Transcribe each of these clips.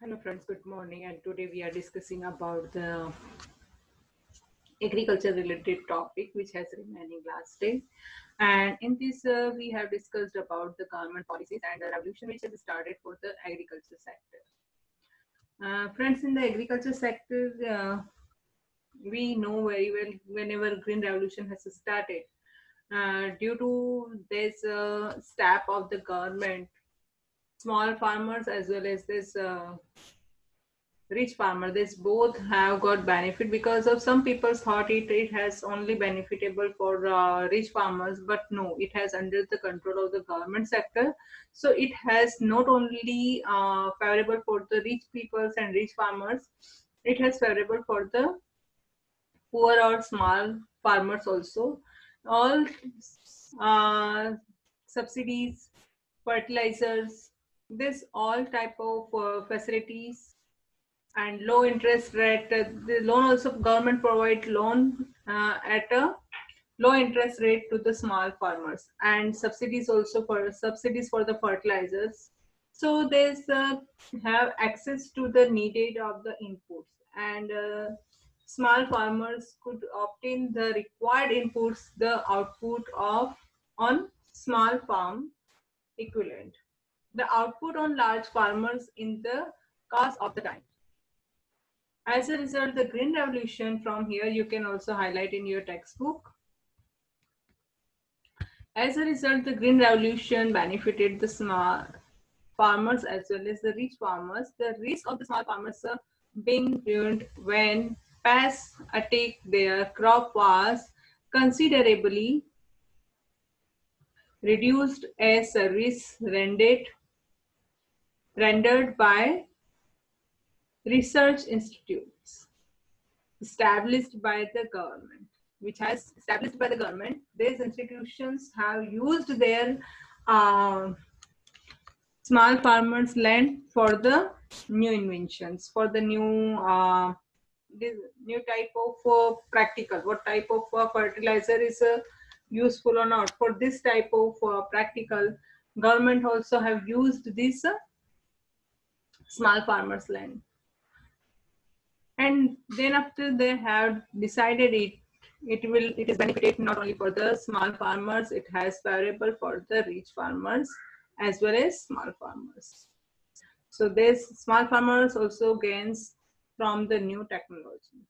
Hello friends, good morning, and today we are discussing about the agriculture related topic which has remaining last day. And in this we have discussed about the government policies and the revolution which has started for the agriculture sector. Friends, in the agriculture sector, we know very well whenever green revolution has started, due to this step of the government, small farmers as well as this rich farmer, this both have got benefit, because of some people thought it has only benefitable for rich farmers, but no, it has under the control of the government sector. So it has not only favorable for the rich peoples and rich farmers, it has favorable for the poor or small farmers also. All uh, subsidies, fertilizers, this all type of facilities and low interest rate. The loan also, government provide loan at a low interest rate to the small farmers, and subsidies also for subsidies for the fertilizers. So there's have access to the needed of the inputs, and small farmers could obtain the required inputs, the output of on small farm equivalent, the output on large farmers in the course of the time. As a result, the Green Revolution, from here you can also highlight in your textbook. As a result, the Green Revolution benefited the small farmers as well as the rich farmers. The risk of the small farmers being ruined when pests attack their crop was considerably reduced as service rendered by research institutes established by the government, which has established by the government. These institutions have used their uh, small farmers' land for the new inventions, for the this new type of practical. What type of fertilizer is useful or not? For this type of practical, government also have used this small farmers' land, and then after they have decided it is benefited not only for the small farmers, it has favorable for the rich farmers as well as small farmers. So this small farmers also gains from the new technology.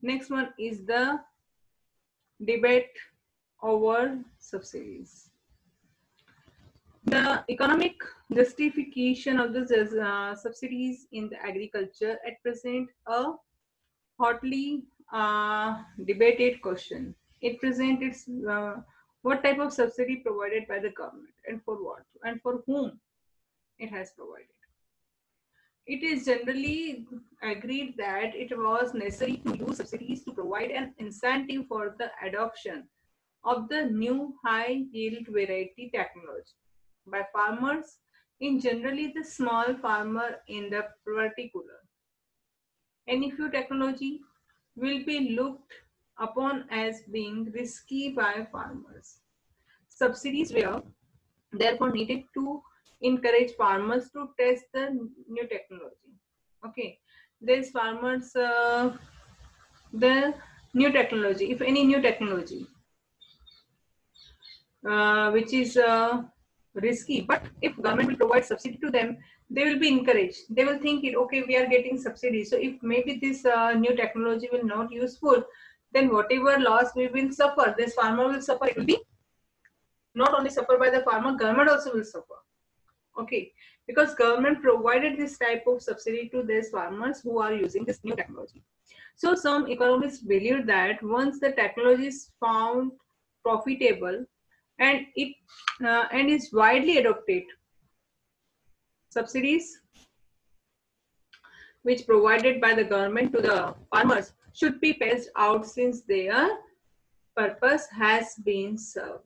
Next one is the debate over subsidies. The economic justification of the subsidies in the agriculture at present a hotly debated question. It presents what type of subsidy provided by the government, and for what and for whom it has provided. It is generally agreed that it was necessary to use subsidies to provide an incentive for the adoption of the new high yield variety technology by farmers in generally the small farmer in the particular. Any few technology will be looked upon as being risky by farmers. Subsidies were therefore needed to encourage farmers to test the new technology. Okay, these farmers, the new technology, if any new technology, which is risky, but if government will provide subsidy to them, they will be encouraged. They will think it, okay, we are getting subsidy, so if maybe this new technology will not useful, then whatever loss we will suffer, this farmer will suffer. It will be not only suffer by the farmer, government also will suffer. Okay, because government provided this type of subsidy to these farmers who are using this new technology. So some economists believe that once the technology is found profitable and it and is widely adopted, subsidies which provided by the government to the farmers should be phased out, since their purpose has been served.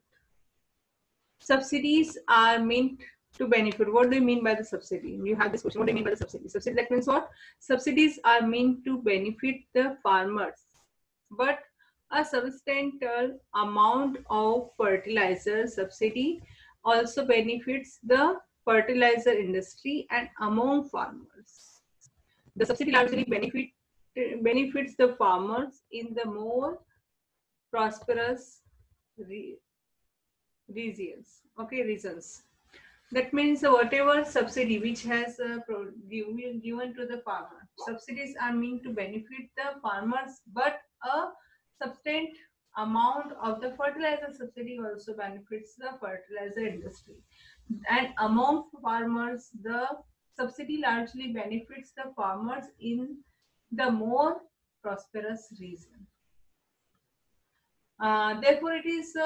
Subsidies are meant to benefit. What do you mean by the subsidy? You have this question. What do you mean by the subsidy? Subsidy, that means what? Subsidies are meant to benefit the farmers, but a substantial amount of fertilizer subsidy also benefits the fertilizer industry and among farmers. The subsidy largely benefits the farmers in the more prosperous re- regions. That means whatever subsidy which has given to the farmer, subsidies are meant to benefit the farmers, but a substantial amount of the fertilizer subsidy also benefits the fertilizer industry. And among farmers, the subsidy largely benefits the farmers in the more prosperous region. Therefore, it is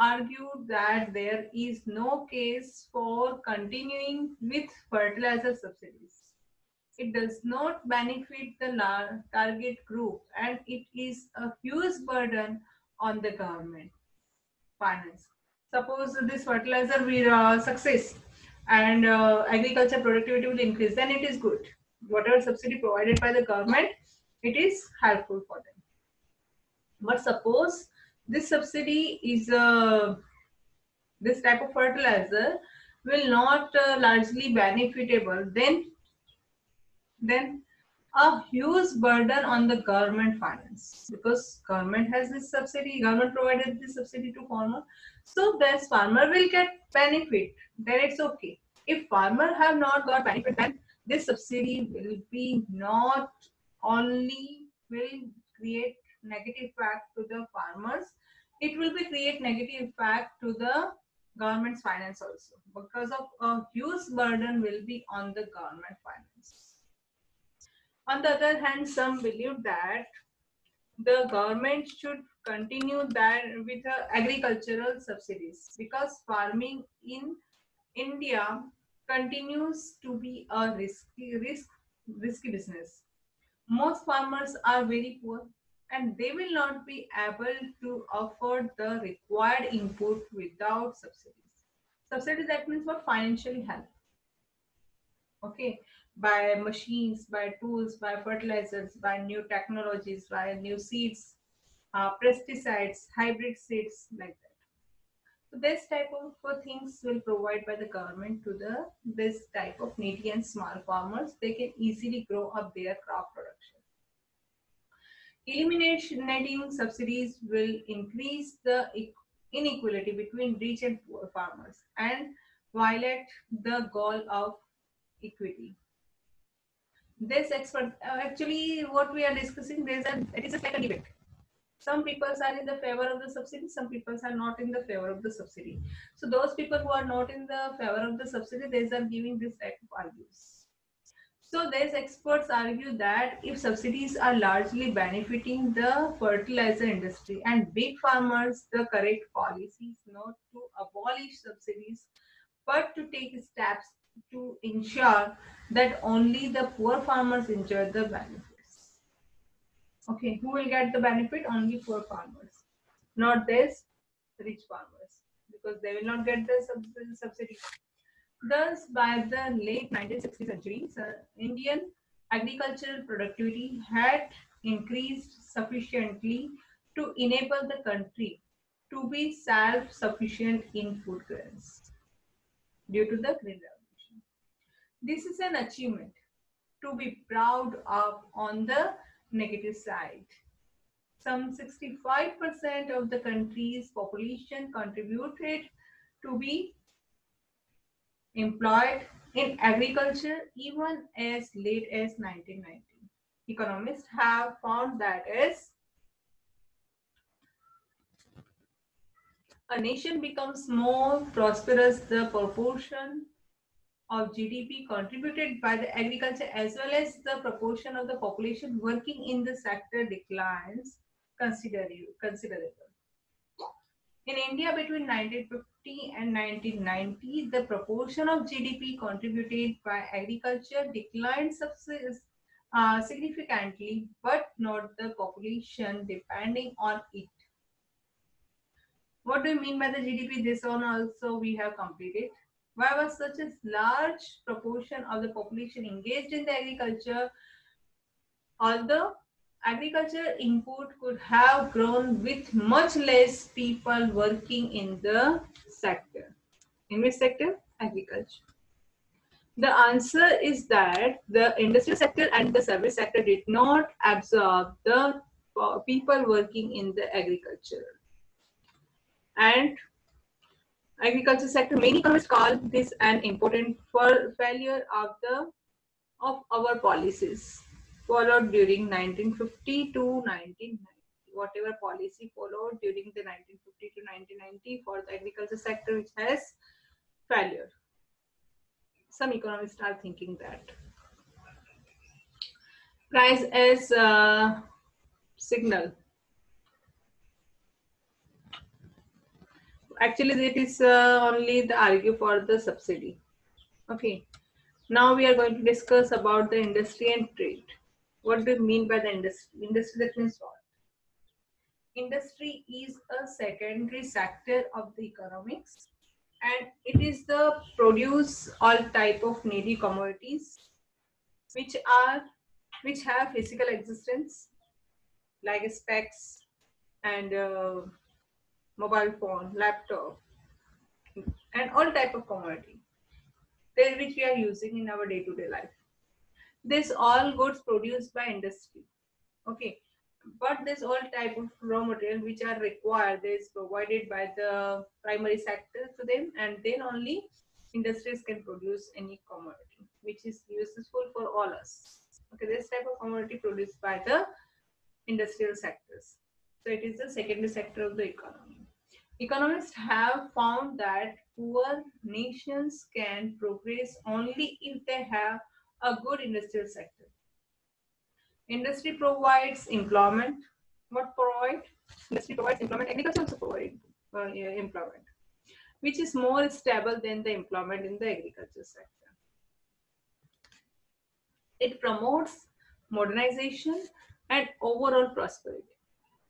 argued that there is no case for continuing with fertilizer subsidies. It does not benefit the target group, and it is a huge burden on the government finance. Suppose this fertilizer will success and agriculture productivity will increase, then it is good. Whatever subsidy provided by the government, it is helpful for them. But suppose this subsidy is this type of fertilizer will not largely benefitable, then a huge burden on the government finance, because government has this subsidy, government provided this subsidy to farmer, so this farmer will get benefit, then it's okay. If farmer have not got benefit, then this subsidy will be not only will create negative impact to the farmers, it will be create negative impact to the government's finance also, because of a huge burden will be on the government finance. On the other hand, some believe that the government should continue that with agricultural subsidies, because farming in India continues to be a risky business. Most farmers are very poor and they will not be able to afford the required input without subsidies. Subsidies, that means what? Financially help. Okay, by machines, by tools, by fertilizers, by new technologies, by new seeds, pesticides, hybrid seeds, like that. So this type of things will provide by the government to the this type of needy and small farmers. They can easily grow up their crop production. Eliminating subsidies will increase the inequality between rich and poor farmers and violate the goal of equity. This expert actually what we are discussing, it is like a debate. Some people are in the favor of the subsidy, some people are not in the favor of the subsidy. So those people who are not in the favor of the subsidy, they are giving this type of arguments. So these experts argue that if subsidies are largely benefiting the fertilizer industry and big farmers, the correct policy is not to abolish subsidies, but to take steps to ensure that only the poor farmers enjoy the benefits. Okay, who will get the benefit? Only poor farmers, not this rich farmers, because they will not get the subsidy. Thus, by the late 1960th century, Indian agricultural productivity had increased sufficiently to enable the country to be self-sufficient in food grains due to the Green Revolution. This is an achievement to be proud of. On the negative side, some 65% of the country's population contributed to be employed in agriculture even as late as 1990. Economists have found that as a nation becomes more prosperous, the proportion of GDP contributed by the agriculture as well as the proportion of the population working in the sector declines considerable. In India, between 1950 and 1990, the proportion of GDP contributed by agriculture declined significantly, but not the population depending on it. What do you mean by the GDP? This one also we have completed. Why was such a large proportion of the population engaged in the agriculture? Although agriculture input could have grown with much less people working in the sector. In which sector? Agriculture. The answer is that the industrial sector and the service sector did not absorb the people working in the agriculture. And agriculture sector, many economists call this an important failure of our policies followed during 1950 to 1990. Whatever policy followed during the 1950 to 1990 for the agriculture sector, which has failure. Some economists are thinking that. Price as signal. Actually, it is only the argue for the subsidy. Okay. Now we are going to discuss about the industry and trade. What do you mean by the industry? Industry, that means what? Industry is a secondary sector of the economics, and it is the produce all type of needy commodities which are which have physical existence like specs and mobile phone, laptop, and all type of commodity which we are using in our day-to-day life. This all goods produced by industry. Okay, but this all type of raw material which are required is provided by the primary sector to them, and then only industries can produce any commodity which is useful for all us. Okay, this type of commodity produced by the industrial sectors. So it is the secondary sector of the economy. Economists have found that poor nations can progress only if they have a good industrial sector. Industry provides employment. What provide? Industry provides employment. Agriculture also provides employment, which is more stable than the employment in the agriculture sector. It promotes modernization and overall prosperity.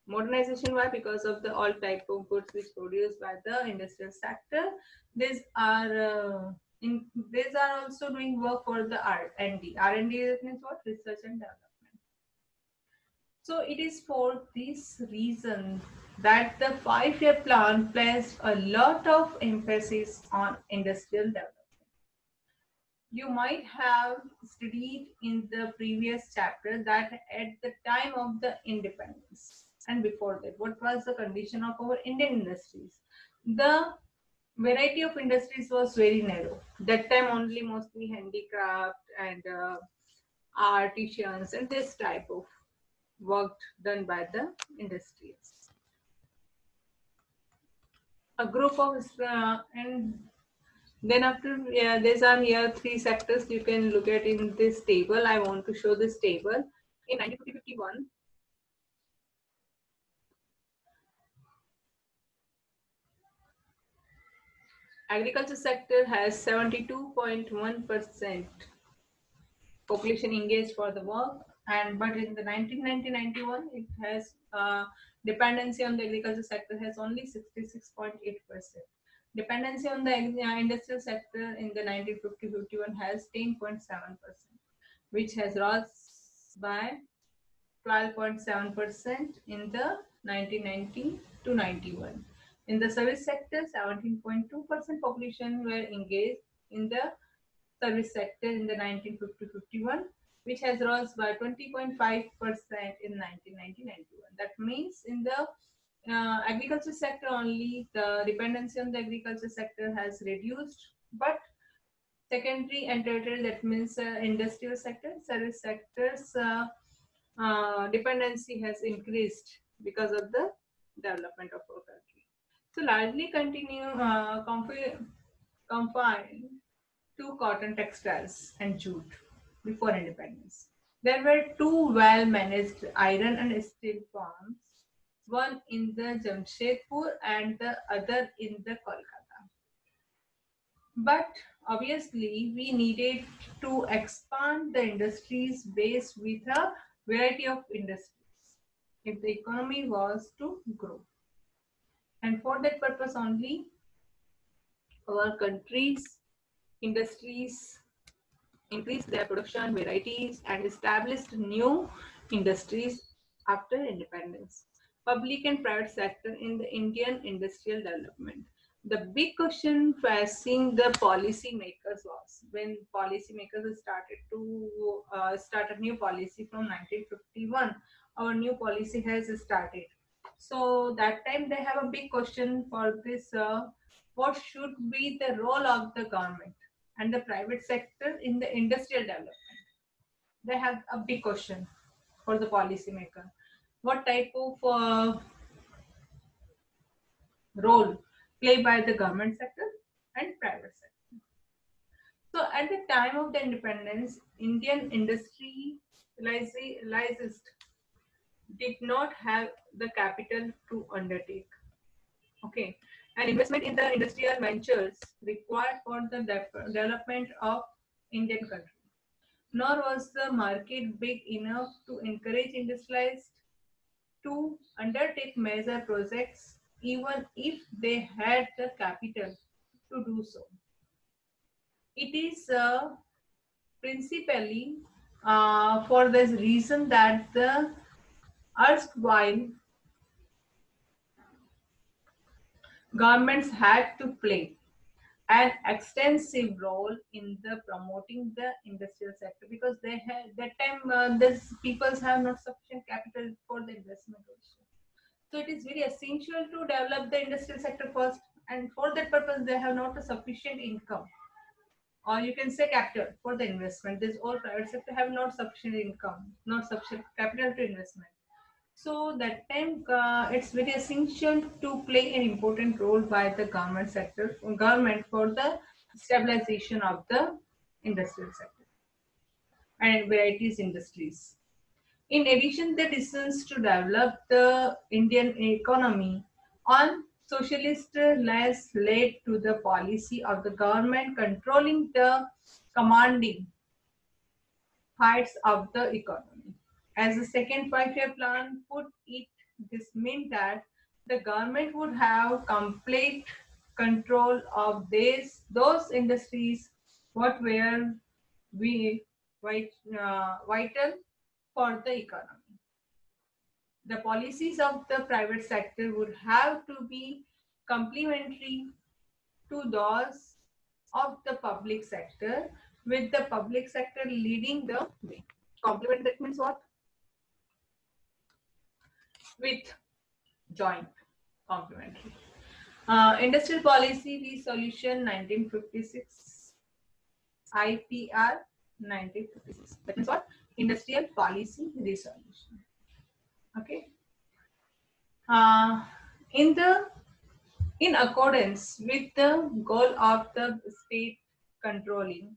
Modernization, why? Because of the all type of goods which produced by the industrial sector. These are these are also doing work for the R&D. R&D means what? Research and development. So it is for this reason that the 5-year plan placed a lot of emphasis on industrial development. You might have studied in the previous chapter that at the time of the independence and before that, what was the condition of our Indian industries? The variety of industries was very narrow. That time only mostly handicraft and artisans and this type of work done by the industries. A group of and then after these are here three sectors you can look at in this table. I want to show this table. In 1951, agriculture sector has 72.1% population engaged for the work, and but in the 1990-91 it has dependency on the agriculture sector has only 66.8%. Dependency on the industrial sector in the 1950-51 has 10.7%, which has rose by 12.7% in the 1990 to 91. In the service sector, 17.2% population were engaged in the service sector in the 1950-51, which has rose by 20.5% in 1990-91. That means in the agriculture sector only, the dependency on the agriculture sector has reduced, but secondary and tertiary, that means industrial sector, service sectors dependency has increased because of the development of our country. So largely confined to cotton textiles and jute before independence. There were two well-managed iron and steel farms, one in the Jamshedpur and the other in the Kolkata. But obviously, we needed to expand the industries base with a variety of industries if the economy was to grow. And for that purpose only, our country's industries increased their production varieties and established new industries after independence. Public and private sector in the Indian industrial development. the big question facing the policymakers was when policymakers started to start a new policy from 1951. Our new policy has started. So that time they have a big question for this: what should be the role of the government and the private sector in the industrial development? They have a big question for the policymaker. What type of role played by the government sector and private sector? So at the time of the independence, Indian industrialists did not have the capital to undertake. Okay, and investment in the industrial ventures required for the development of Indian country. Nor was the market big enough to encourage industrialists to undertake major projects, even if they had the capital to do so. It is principally for this reason that the erstwhile governments had to play an extensive role in the promoting the industrial sector, because they had that time this peoples have not sufficient capital for the investment also. So it is very essential to develop the industrial sector first, and for that purpose they have not a sufficient income, or you can say capital for the investment. This all private sector have not sufficient income, not sufficient capital to investment. So that time it's very essential to play an important role by the government for the stabilization of the industrial sector and varieties industries. In addition, the decisions to develop the Indian economy on socialist lines led to the policy of the government controlling the commanding heights of the economy. As the second five-year plan put it, this meant that the government would have complete control of those industries what were vital for the economy. The policies of the private sector would have to be complementary to those of the public sector, with the public sector leading the way. Complement, that means what? With joint complementary. Industrial Policy Resolution 1956, IPR 1956. That means what? Industrial Policy Resolution. Okay. In accordance with the goal of the state controlling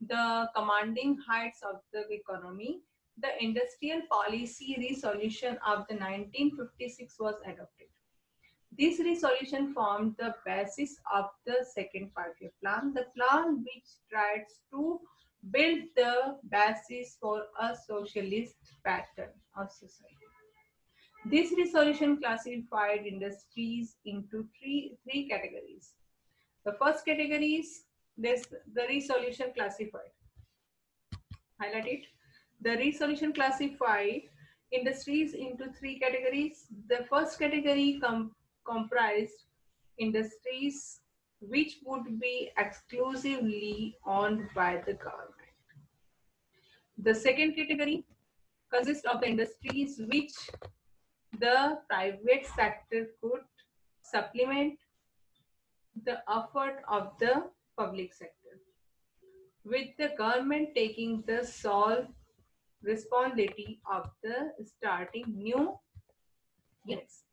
the commanding heights of the economy, the Industrial Policy Resolution of the 1956 was adopted. This resolution formed the basis of the second five-year plan, the plan which tries to build the basis for a socialist pattern of society. This resolution classified industries into three categories. The first category is the resolution classified. Highlight it. The resolution classified industries into three categories. The first category comprised industries which would be exclusively owned by the government. The second category consists of the industries which the private sector could supplement the effort of the public sector, with the government taking the sole responsibility of the starting new units,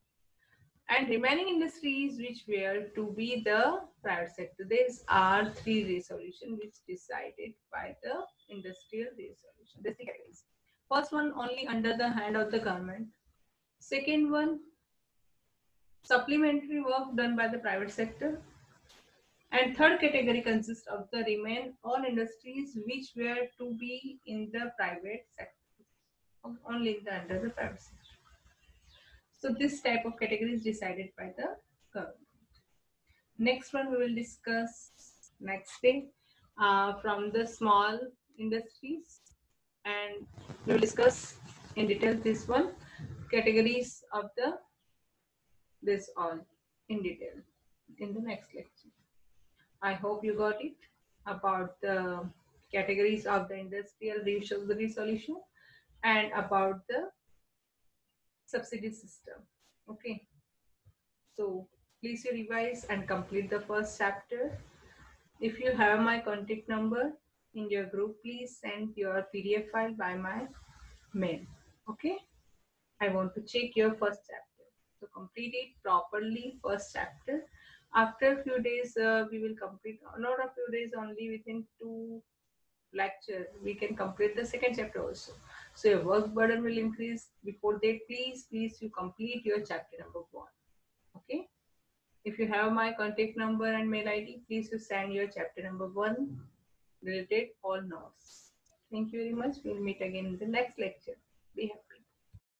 and remaining industries which were to be the private sector. These are three resolutions which decided by the industrial resolution. These three categories. First one, only under the hand of the government. Second one, supplementary work done by the private sector. And third category consists of the remain all industries which were to be in the private sector, only under the private sector. So this type of category is decided by the government. Next one we will discuss next day from the small industries, and we will discuss in detail this one, categories of the this all in detail. in the next lecture. I hope you got it about the categories of the industrial resolution and about the subsidy system. Okay, so please you revise and complete the first chapter. If you have my contact number in your group, please send your PDF file by my mail. Okay, I want to check your first chapter. So complete it properly, first chapter. After a few days, we will complete, not a few days, only within 2 lectures, we can complete the second chapter also. So your work burden will increase. Before that, please you complete your chapter number 1. Okay. If you have my contact number and mail ID, please you send your chapter number 1 related all notes. Thank you very much. We'll meet again in the next lecture. Be happy.